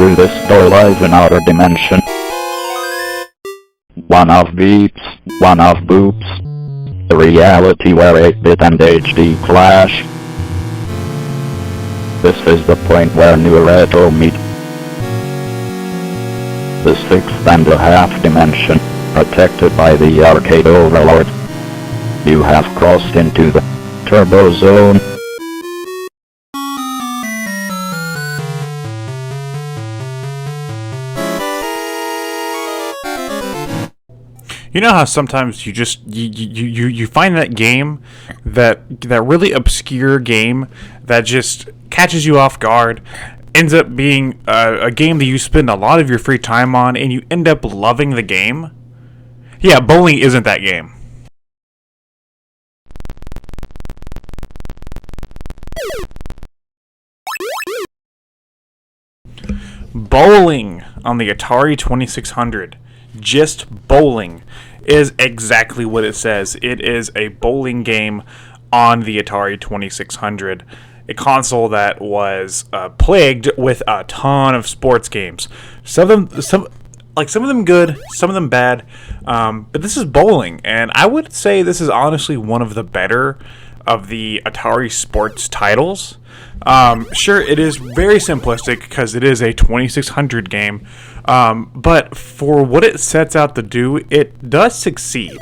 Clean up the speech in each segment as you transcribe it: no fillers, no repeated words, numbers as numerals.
through this door lies another dimension. One of beeps, one of boops. A reality where 8-bit and HD clash. This is the point where new and retro meet. The 6.5 dimension, protected by the arcade overlord. You have crossed into the turbo zone. You know how sometimes you find that game, that really obscure game that just catches you off guard, ends up being a game that you spend a lot of your free time on, and you end up loving the game? Yeah, bowling isn't that game. Bowling on the Atari 2600. Just bowling is exactly what it says. It is a bowling game on the Atari 2600, a console that was plagued with a ton of sports games. Some of them good, some of them bad. But this is bowling, and I would say this is honestly one of the better of the Atari sports titles. Sure, it is very simplistic because it is a 2600 game, but for what it sets out to do, it does succeed.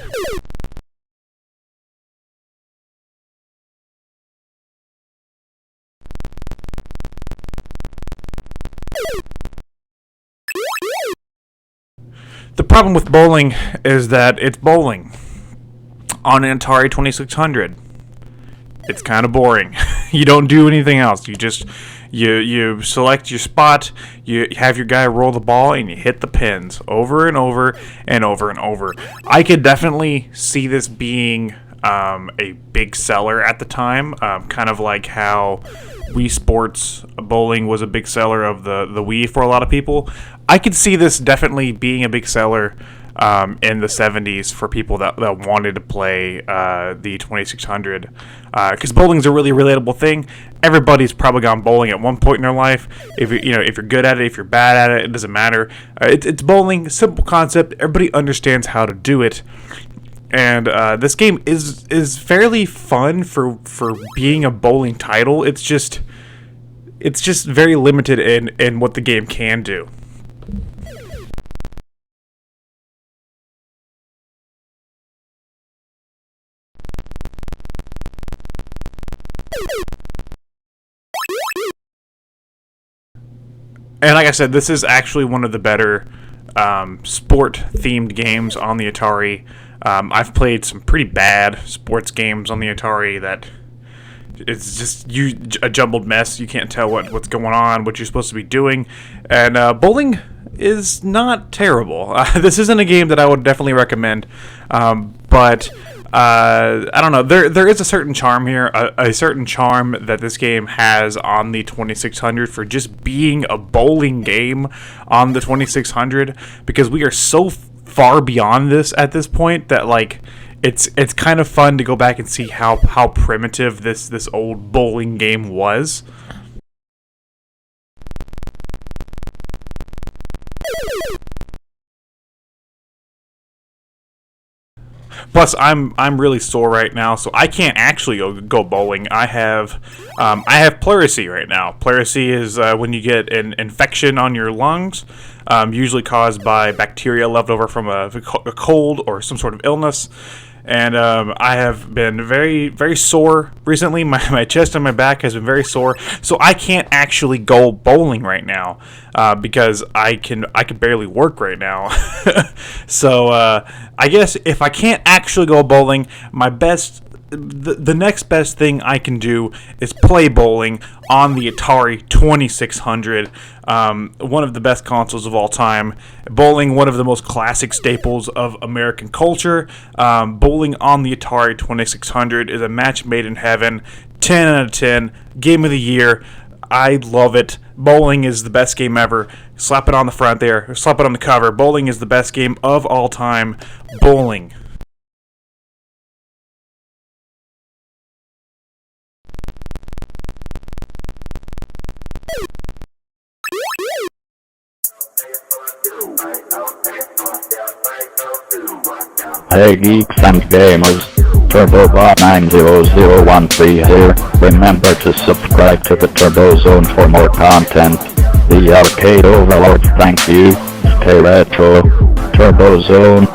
The problem with bowling is that it's bowling on an Atari 2600. It's kind of boring. You don't do anything else. You select your spot, you have your guy roll the ball, and you hit the pins over and over and over and over. I could definitely see this being a big seller at the time, kind of like how Wii Sports bowling was a big seller of the Wii for a lot of people. I could see this definitely being a big seller in the 70s for people that wanted to play the 2600, because bowling's a really relatable thing. Everybody's probably gone bowling at one point in their life. If you're good at it, if you're bad at it, it doesn't matter. It's bowling, simple concept. Everybody understands how to do it, and this game is fairly fun for being a bowling title. It's just very limited in what the game can do. And like I said, this is actually one of the better sport-themed games on the Atari. I've played some pretty bad sports games on the Atari that it's just a jumbled mess. You can't tell what's going on, what you're supposed to be doing. And bowling is not terrible. This isn't a game that I would definitely recommend, but I don't know. There is a certain charm here, a certain charm that this game has on the 2600 for just being a bowling game on the 2600, because we are so far beyond this at this point that it's kind of fun to go back and see how primitive this old bowling game was. Plus, I'm really sore right now, so I can't actually go bowling. I have pleurisy right now. Pleurisy is when you get an infection on your lungs, usually caused by bacteria left over from a cold or some sort of illness. And I have been very, very sore recently. My chest and my back has been very sore, so I can't actually go bowling right now because I can barely work right now. So I guess if I can't actually go bowling, the next best thing I can do is play bowling on the Atari 2600, one of the best consoles of all time. Bowling, one of the most classic staples of American culture. Bowling on the Atari 2600 is a match made in heaven. 10 out of 10. Game of the year. I love it. Bowling is the best game ever. Slap it on the front there. Slap it on the cover. Bowling is the best game of all time. Bowling. Hey geeks and gamers, TurboBot90013 here. Remember to subscribe to the Turbo Zone for more content. The Arcade Overlord, thank you. Stay retro. Turbo Zone.